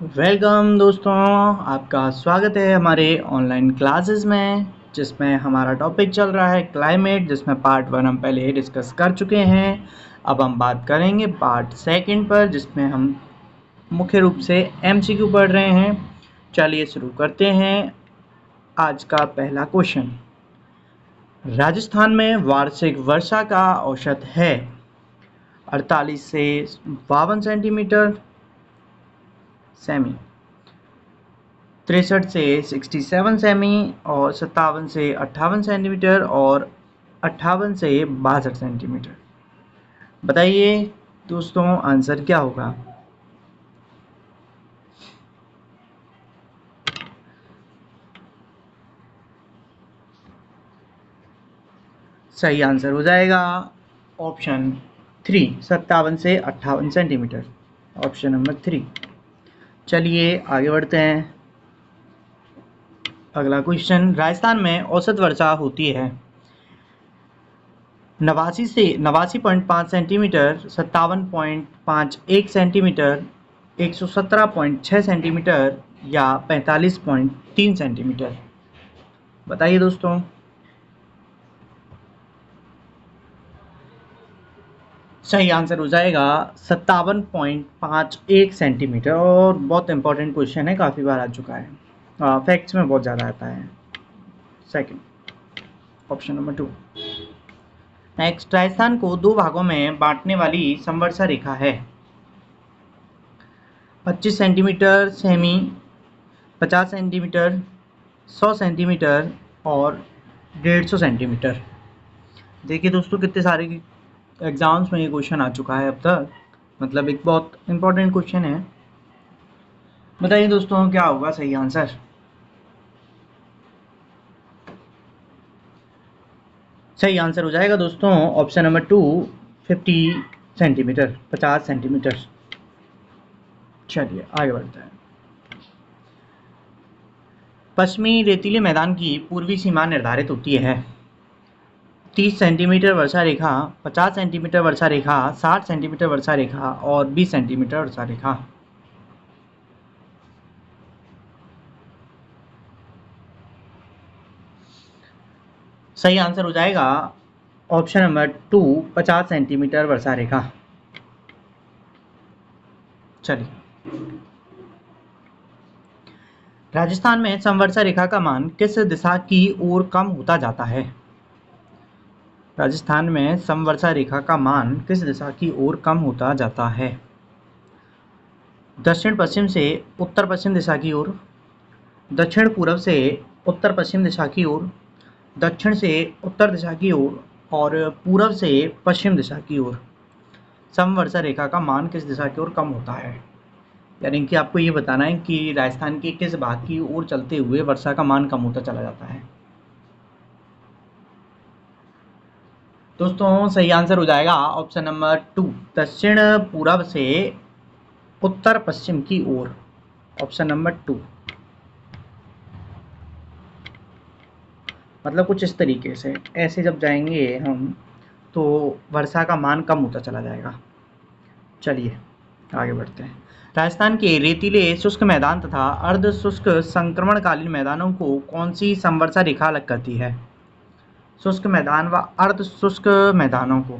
Welcome दोस्तों, आपका स्वागत है हमारे ऑनलाइन क्लासेस में, जिसमें हमारा टॉपिक चल रहा है क्लाइमेट, जिसमें पार्ट 1 हम पहले ही डिस्कस कर चुके हैं। अब हम बात करेंगे पार्ट 2 पर, जिसमें हम मुख्य रूप से एमसीक्यू पढ़ रहे हैं। चलिए शुरू करते हैं। आज का पहला क्वेश्चन, राजस्थान में वार्षिक वर्षा का औसत है 48 से 52 सेंटीमीटर सेमी, 63 से 67 सेमी और 57 से 58 सेंटीमीटर और 58 से 62 सेंटीमीटर। बताइए दोस्तों, आंसर क्या होगा? सही आंसर हो जाएगा ऑप्शन 3, 57 से 58 सेंटीमीटर, ऑप्शन नंबर 3। चलिए आगे बढ़ते हैं। अगला क्वेश्चन, राजस्थान में औसत वर्षा होती है 89.5 सेंटीमीटर, 57.51 सेंटीमीटर, 117.6 सेंटीमीटर या 45.3 सेंटीमीटर। बताइए दोस्तों। सही आंसर हो जाएगा 57.51 सेंटीमीटर। और बहुत इंपॉर्टेंट क्वेश्चन है, काफ़ी बार आ चुका है, फैक्ट्स में बहुत ज़्यादा आता है। Second, option number 2। Next, Rajasthan को दो भागों में बांटने वाली समवर्षा रेखा है 25 सेंटीमीटर सेमी, 50 सेंटीमीटर, 100 सेंटीमीटर और 150 सेंटीमीटर। देखिए दोस्तों, कितने सारे एग्जाम्स में ये क्वेश्चन आ चुका है अब तक, मतलब एक बहुत इंपॉर्टेंट क्वेश्चन है। बताइए दोस्तों, क्या होगा सही आंसर? सही आंसर हो जाएगा दोस्तों ऑप्शन नंबर 2, 50 सेंटीमीटर, 50 सेंटीमीटर। चलिए आगे बढ़ते हैं। पश्चिमी रेतीले मैदान की पूर्वी सीमा निर्धारित होती है 30 सेंटीमीटर वर्षा रेखा, 50 सेंटीमीटर वर्षा रेखा, 60 सेंटीमीटर वर्षा रेखा और 20 सेंटीमीटर वर्षा रेखा। सही आंसर हो जाएगा ऑप्शन नंबर 2, 50 सेंटीमीटर वर्षा रेखा। चलिए, राजस्थान में समवर्षा रेखा का मान किस दिशा की ओर कम होता जाता है? राजस्थान में समवर्षा रेखा का मान किस दिशा की ओर कम होता जाता है? दक्षिण पश्चिम से उत्तर पश्चिम दिशा की ओर, दक्षिण पूर्व से उत्तर पश्चिम दिशा की ओर, दक्षिण से उत्तर दिशा की ओर और पूर्व से पश्चिम दिशा की ओर समवर्षा रेखा का मान किस दिशा की ओर कम होता है? यानी कि आपको ये बताना है कि राजस्थान के किस भाग की ओर चलते हुए वर्षा का मान कम होता चला जाता है। दोस्तों सही आंसर हो जाएगा ऑप्शन नंबर 2, दक्षिण पूर्व से उत्तर पश्चिम की ओर, ऑप्शन नंबर 2। मतलब कुछ इस तरीके से, ऐसे जब जाएंगे हम तो वर्षा का मान कम होता चला जाएगा। चलिए आगे बढ़ते हैं। राजस्थान के रेतीले शुष्क मैदान तथा अर्ध शुष्क संक्रमणकालीन मैदानों को कौन सी समवर्षा रेखा अलग करती है? शुष्क मैदान व अर्ध शुष्क मैदानों को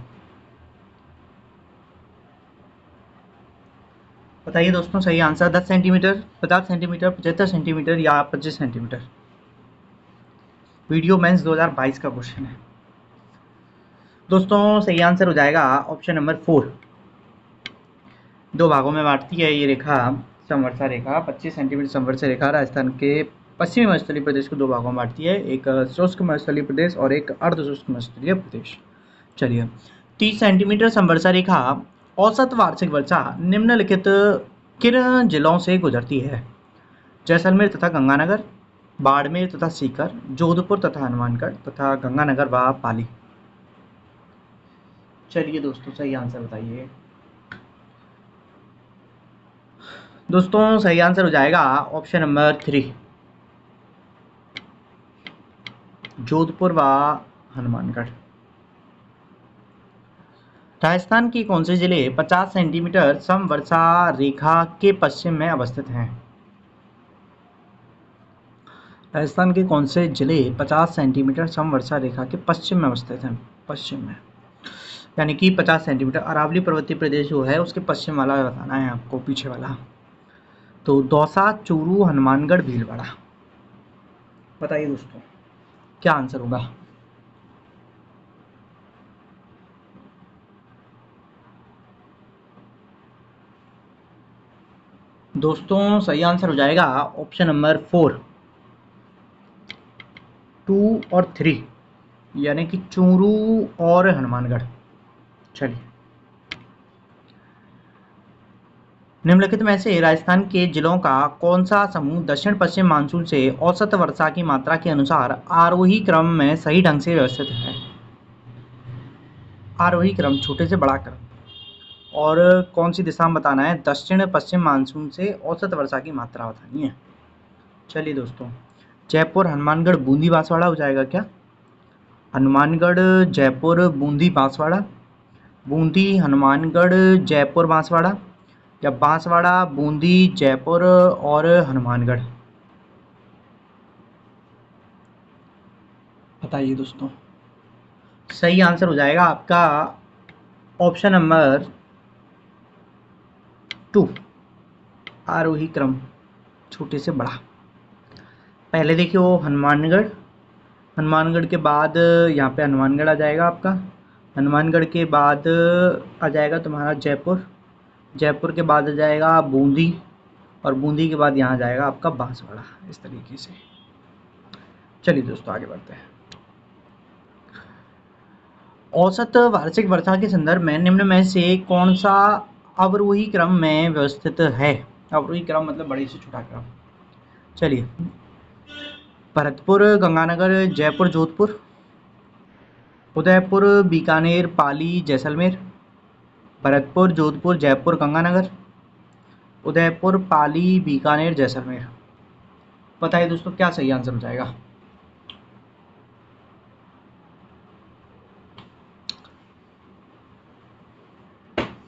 बताइए दोस्तों। सही आंसर 10 सेंटीमीटर, 50 सेंटीमीटर, 75 सेंटीमीटर या 25 सेंटीमीटर। वीडियो मेंस 2022 का क्वेश्चन है दोस्तों। सही आंसर हो जाएगा ऑप्शन नंबर 4। दो भागों में बांटती है ये रेखा, समवर्षा रेखा, 25 सेंटीमीटर समवर्षा रेखा राजस्थान के पश्चिमी मरुस्थलीय प्रदेश को दो भागों में बांटती है, एक शुष्क मरुस्थलीय प्रदेश और एक अर्ध शुष्क मरुस्थलीय प्रदेश। चलिए, 30 सेंटीमीटर समवर्षा रेखा औसत वार्षिक वर्षा निम्नलिखित किन जिलों से गुजरती है? जैसलमेर तथा गंगानगर, बाड़मेर तथा सीकर, जोधपुर तथा हनुमानगढ़ तथा गंगानगर व पाली। चलिए दोस्तों, सही आंसर बताइए। दोस्तों सही आंसर हो जाएगा ऑप्शन नंबर 3, जोधपुर व हनुमानगढ़। राजस्थान के कौन से जिले 50 सेंटीमीटर समवर्षा रेखा के पश्चिम में अवस्थित हैं? राजस्थान के कौन से जिले 50 सेंटीमीटर समवर्षा रेखा के पश्चिम में अवस्थित हैं? पश्चिम में यानी कि 50 सेंटीमीटर। अरावली पर्वतीय प्रदेश जो है उसके पश्चिम वाला बताना है आपको, पीछे वाला। तो दौसा, चूरू, हनुमानगढ़, भीलवाड़ा। बताइए दोस्तों क्या आंसर होगा। दोस्तों सही आंसर हो जाएगा ऑप्शन नंबर 4, 2 और 3, यानी कि चूरू और हनुमानगढ़। चलिए, निम्नलिखित में से राजस्थान के जिलों का कौन सा समूह दक्षिण पश्चिम मानसून से औसत वर्षा की मात्रा के अनुसार आरोही क्रम में सही ढंग से व्यवस्थित है? आरोही क्रम, छोटे से बड़ा क्रम, और कौन सी दिशा में बताना है? दक्षिण पश्चिम मानसून से औसत वर्षा की मात्रा बतानी है। चलिए दोस्तों, जयपुर, हनुमानगढ़, बूंदी, बांसवाड़ा हो जाएगा क्या? हनुमानगढ़, जयपुर, बूंदी, बांसवाड़ा, बूंदी, हनुमानगढ़, जयपुर, बांसवाड़ा, या बांसवाड़ा, बूंदी, जयपुर और हनुमानगढ़। बताइए दोस्तों। सही आंसर हो जाएगा आपका ऑप्शन नंबर 2, आरोही क्रम, छोटे से बड़ा। पहले देखिए वो हनुमानगढ़, हनुमानगढ़ के बाद यहाँ पे हनुमानगढ़ आ जाएगा आपका, हनुमानगढ़ के बाद आ जाएगा तुम्हारा जयपुर, जयपुर के बाद आ जाएगा बूंदी, और बूंदी के बाद यहाँ जाएगा आपका बांसवाड़ा, इस तरीके से। चलिए दोस्तों आगे बढ़ते हैं। औसत वार्षिक वर्षा के संदर्भ में निम्न में से कौन सा अवरोही क्रम में व्यवस्थित है? अवरोही क्रम मतलब बड़े से छोटा क्रम। चलिए, भरतपुर, गंगानगर, जयपुर, जोधपुर, उदयपुर, बीकानेर, पाली, जैसलमेर, भरतपुर, जोधपुर, जयपुर, गंगानगर, उदयपुर, पाली, बीकानेर, जैसलमेर। बताइए दोस्तों क्या सही आंसर हो जाएगा।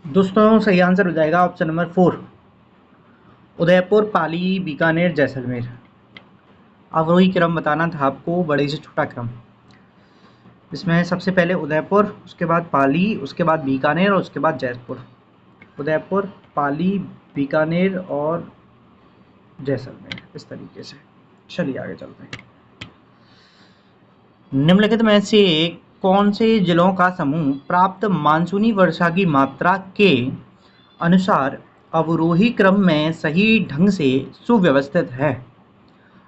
दोस्तों सही आंसर हो जाएगा ऑप्शन नंबर 4, उदयपुर, पाली, बीकानेर, जैसलमेर। अवरोही क्रम बताना था आपको, बड़े से छोटा क्रम। इसमें सबसे पहले उदयपुर, उसके बाद पाली, उसके बाद बीकानेर और उसके बाद जयपुर। उदयपुर, पाली, बीकानेर और जैसलमेर, इस तरीके से। चलिए आगे चलते हैं। निम्नलिखित में से कौन से जिलों का समूह प्राप्त मानसूनी वर्षा की मात्रा के अनुसार अवरोही क्रम में सही ढंग से सुव्यवस्थित है?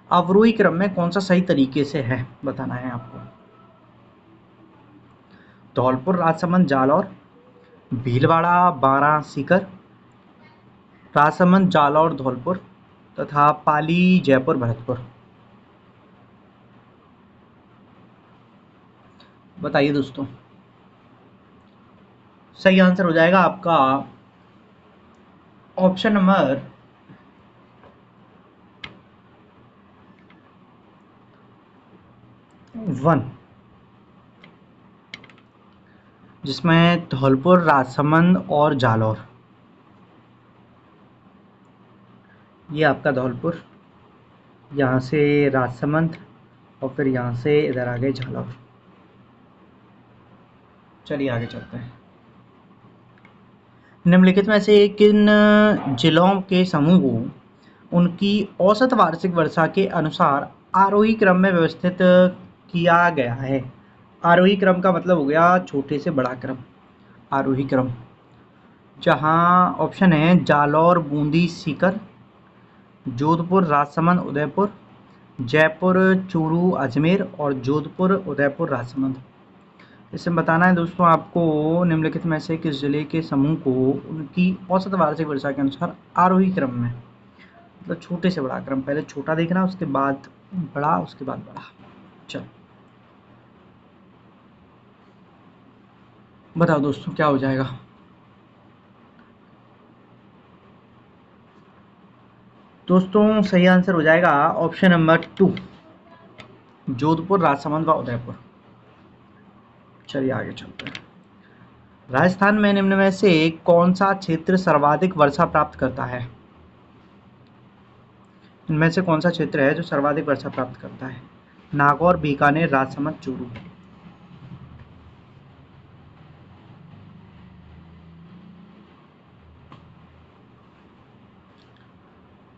अवरोही क्रम में कौन सा सही तरीके से है बताना है आपको। धौलपुर, राजसमंद, जालौर, भीलवाड़ा, बारां, सीकर, राजसमंद, जालौर, धौलपुर तथा पाली, जयपुर, भरतपुर। बताइए दोस्तों। सही आंसर हो जाएगा आपका ऑप्शन नंबर 1, जिसमें धौलपुर, राजसमंद और जालौर। ये आपका धौलपुर, यहाँ से राजसमंद और फिर यहाँ से इधर आ गए जालौर। चलिए आगे चलते हैं। निम्नलिखित में से किन जिलों के समूह को उनकी औसत वार्षिक वर्षा के अनुसार आरोही क्रम में व्यवस्थित किया गया है? आरोही क्रम का मतलब हो गया छोटे से बड़ा क्रम, आरोही क्रम। जहाँ ऑप्शन है जालौर, बूंदी, सीकर, जोधपुर, राजसमंद, उदयपुर, जयपुर, चूरू, अजमेर और जोधपुर, उदयपुर, राजसमंद। इसमें बताना है दोस्तों आपको निम्नलिखित में से किस जिले के समूह को उनकी औसत वार्षिक वर्षा के अनुसार आरोही क्रम में, मतलब छोटे से बड़ा क्रम, पहले छोटा देखना उसके बाद बड़ा, उसके बाद बड़ा। चलो बताओ दोस्तों क्या हो जाएगा। दोस्तों सही आंसर हो जाएगा ऑप्शन नंबर 2, जोधपुर, राजसमंद व उदयपुर। चलिए आगे चलते हैं। राजस्थान में निम्न में से कौन सा क्षेत्र सर्वाधिक वर्षा प्राप्त करता है? इनमें से कौन सा क्षेत्र है जो सर्वाधिक वर्षा प्राप्त करता है? नागौर, बीकानेर, राजसमंद, चूरू।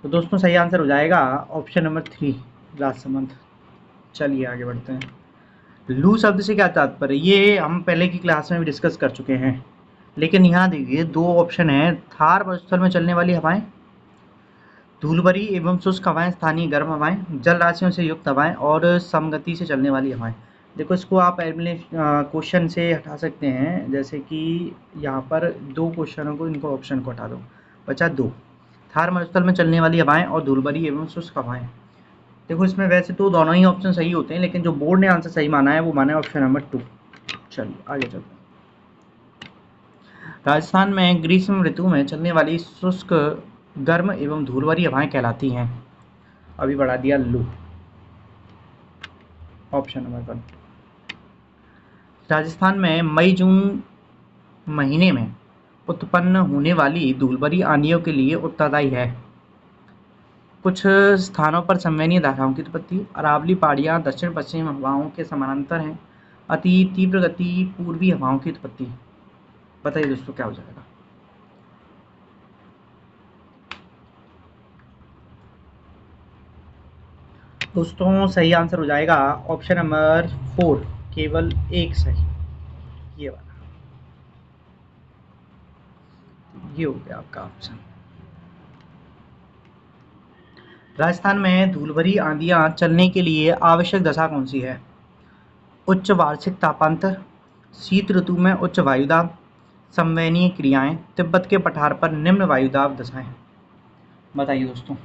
तो दोस्तों सही आंसर हो जाएगा ऑप्शन नंबर 3, राजसमंद। चलिए आगे बढ़ते हैं। लू शब्द से क्या तात्पर्य? ये हम पहले की क्लास में भी डिस्कस कर चुके हैं, लेकिन यहाँ देखिए दो ऑप्शन है। थार मरुस्थल में चलने वाली हवाएं, धूलभरी एवं शुष्क हवाएं, स्थानीय गर्म हवाएं, जल राशियों से युक्त हवाएं और समगति से चलने वाली हवाएं। देखो इसको आप क्वेश्चन से हटा सकते हैं, जैसे कि यहाँ पर दो क्वेश्चनों को, इनको ऑप्शन को हटा दो, बचा दो। थार मरुस्थल में चलने वाली हवाएं और धूलभरी एवं शुष्क हवाएं। देखो इसमें वैसे तो दोनों ही ऑप्शन सही होते हैं, लेकिन जो बोर्ड ने आंसर सही माना है वो माना है ऑप्शन नंबर 2। चलिए आगे चलते हैं। राजस्थान में ग्रीष्म ऋतु में चलने वाली शुष्क गर्म एवं धूलभरी हवाएं कहलाती हैं। अभी बढ़ा दिया लू, ऑप्शन नंबर 1। राजस्थान में मई जून महीने में उत्पन्न होने वाली धूलभरी आंधियों के लिए उत्तरदायी है। कुछ स्थानों पर संवहनीय धाराओं की उत्पत्ति, अरावली पहाड़ियाँ दक्षिण पश्चिम हवाओं के समानांतर हैं, अति तीव्र गति पूर्वी हवाओं की उत्पत्ति। बताइए दोस्तों क्या हो जाएगा? दोस्तों सही आंसर हो जाएगा ऑप्शन नंबर 4, केवल एक सही, ये वाला, ये हो गया आपका ऑप्शन। राजस्थान में धूलभरी आंधियां चलने के लिए आवश्यक दशा कौन सी है? उच्च वार्षिक तापांतर, शीत ऋतु में उच्च वायुदाब, संवहनीय क्रियाएं, तिब्बत के पठार पर निम्न वायुदाब दशाएं। बताइए दोस्तों।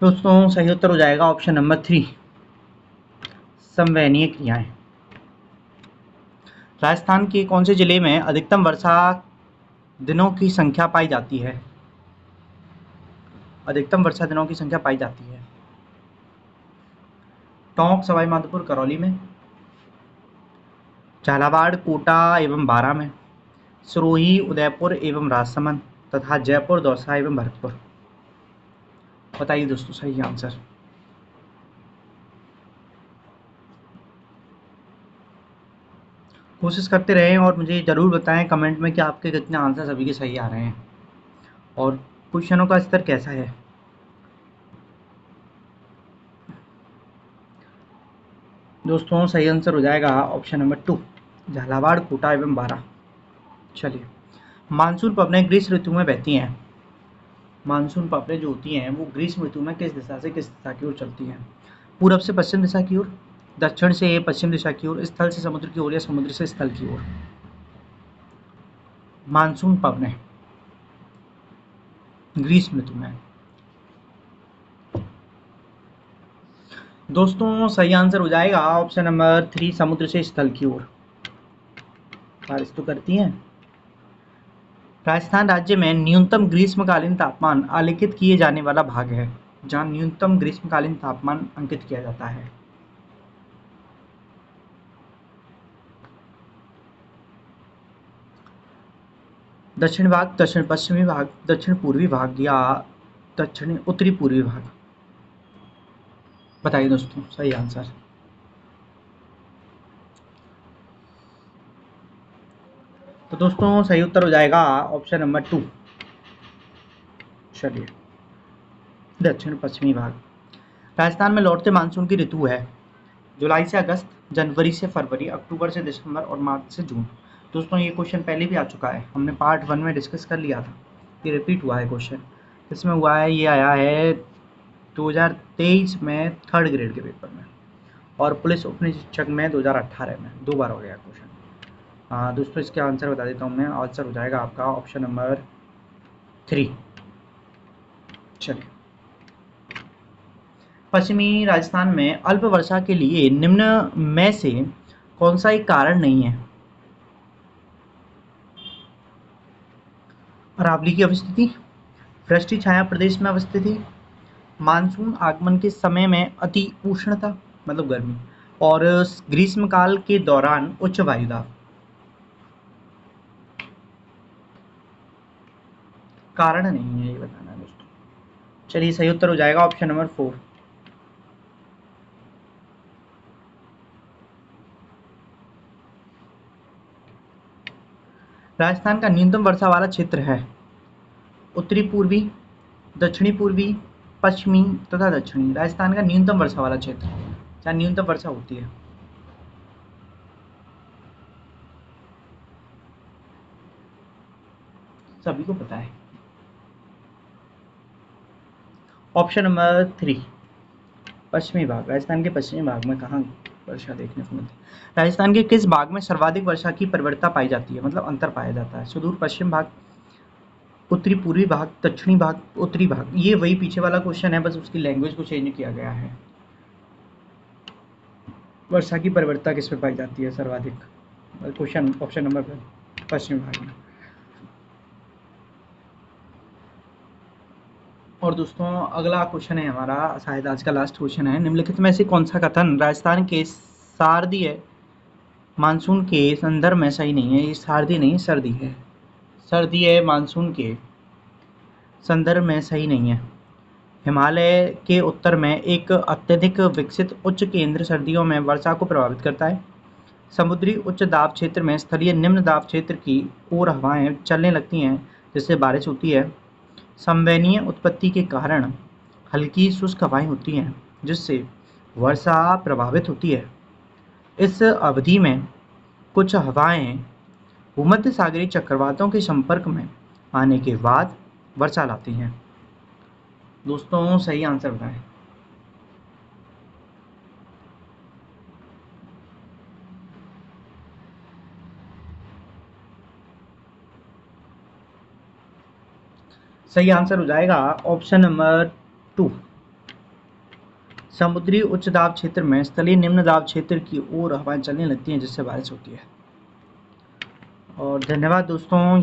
दोस्तों सही उत्तर हो जाएगा ऑप्शन नंबर 3, संवहनीय क्रियाएं। राजस्थान के कौन से जिले में अधिकतम वर्षा दिनों की संख्या पाई जाती है? अधिकतम वर्षा दिनों की संख्या पाई जाती है। टोंक, सवाईमाधोपुर, करौली में, झालावाड़, कोटा एवं बारां में, सिरोही, उदयपुर एवं राजसमंद तथा जयपुर, दौसा एवं भरतपुर। बताइए दोस्तों सही आंसर। कोशिश करते रहें और मुझे ज़रूर बताएं कमेंट में कि आपके कितने आंसर सभी के सही आ रहे हैं और क्वेश्चनों का स्तर कैसा है। दोस्तों सही आंसर हो जाएगा ऑप्शन नंबर 2, झालावाड़, कोटा एवं बारां। चलिए, मानसून पवनें ग्रीष्म ऋतु में बहती हैं। मानसून पवनें जो होती हैं वो ग्रीष्म ऋतु में किस दिशा से किस दिशा की ओर चलती हैं? पूरब से पश्चिम दिशा की ओर, दक्षिण से पश्चिम दिशा की ओर, स्थल से समुद्र की ओर या समुद्र से स्थल की ओर। मानसून पवनें ग्रीष्म ऋतु में। दोस्तों सही आंसर हो जाएगा ऑप्शन नंबर 3, समुद्र से स्थल की ओर बारिश तो करती हैं। राजस्थान राज्य में न्यूनतम ग्रीष्मकालीन तापमान आलेखित किए जाने वाला भाग है, जहां न्यूनतम ग्रीष्मकालीन तापमान अंकित किया जाता है। दक्षिण भाग, दक्षिण पश्चिमी भाग, दक्षिण पूर्वी भाग या दक्षिण उत्तरी पूर्वी भाग। बताइए दोस्तों सही आंसर। तो दोस्तों सही उत्तर हो जाएगा ऑप्शन नंबर 2। चलिए, दक्षिण पश्चिमी भाग। राजस्थान में लौटते मानसून की ऋतु है जुलाई से अगस्त, जनवरी से फरवरी, अक्टूबर से दिसंबर और मार्च से जून। दोस्तों ये क्वेश्चन पहले भी आ चुका है, हमने पार्ट 1 में डिस्कस कर लिया था, ये रिपीट हुआ है क्वेश्चन। इसमें हुआ है, ये आया है 2023 में 3rd ग्रेड के पेपर में और पुलिस उप निरीक्षक में 2018 में 2 बार हो गया क्वेश्चन। दोस्तों इसके आंसर बता देता हूँ मैं। आंसर हो जाएगा आपका ऑप्शन नंबर 3। चलिए, पश्चिमी राजस्थान में अल्प वर्षा के लिए निम्न में से कौन सा एक कारण नहीं है? अरावली की अवस्थिति, वृष्टि छाया प्रदेश में अवस्थिति, मानसून आगमन के समय में अति उष्णता मतलब गर्मी, और ग्रीष्मकाल के दौरान उच्च वायुदाब। कारण नहीं है ये बताना है दोस्तों। चलिए सही उत्तर हो जाएगा ऑप्शन नंबर 4। राजस्थान का न्यूनतम वर्षा वाला क्षेत्र है उत्तरी पूर्वी, दक्षिणी पूर्वी, पश्चिमी तथा दक्षिणी। राजस्थान का न्यूनतम वर्षा वाला क्षेत्र जहाँ न्यूनतम वर्षा होती है। सभी को पता है। ऑप्शन नंबर 3 पश्चिमी भाग। राजस्थान के पश्चिमी भाग में कहाँ वर्षा देखने को मिलती है? राजस्थान के किस भाग में सर्वाधिक वर्षा की प्रवणता पाई जाती है, मतलब अंतर पाया जाता है? सुदूर पश्चिम भाग, उत्तरी पूर्वी भाग, दक्षिणी भाग, उत्तरी भाग। ये वही पीछे वाला क्वेश्चन है, बस उसकी लैंग्वेज को चेंज किया गया है। वर्षा की प्रवणता किस में पाई जाती है सर्वाधिक? क्वेश्चन ऑप्शन नंबर पश्चिमी भाग में। और दोस्तों अगला क्वेश्चन है हमारा, शायद आज का लास्ट क्वेश्चन है। निम्नलिखित में से कौन सा कथन राजस्थान के शारदीय मानसून के संदर्भ में सही नहीं है? ये शारदीय नहीं, सर्दी है। सर्दीय मानसून के संदर्भ में सही नहीं है। हिमालय के उत्तर में एक अत्यधिक विकसित उच्च केंद्र सर्दियों में वर्षा को प्रभावित करता है। समुद्री उच्च दाब क्षेत्र में स्थलीय निम्न दाब क्षेत्र की ओर हवाएं चलने लगती हैं जिससे बारिश होती है। संवहनीय उत्पत्ति के कारण हल्की शुष्क हवाएं होती हैं जिससे वर्षा प्रभावित होती है। इस अवधि में कुछ हवाएं भूमध्य सागरीय चक्रवातों के संपर्क में आने के बाद वर्षा लाती हैं। दोस्तों सही आंसर बताएं। सही आंसर हो जाएगा ऑप्शन नंबर 2। समुद्री उच्च दाब क्षेत्र में स्थलीय निम्न दाब क्षेत्र की ओर हवाएं चलने लगती हैं जिससे बारिश होती है। और धन्यवाद दोस्तों।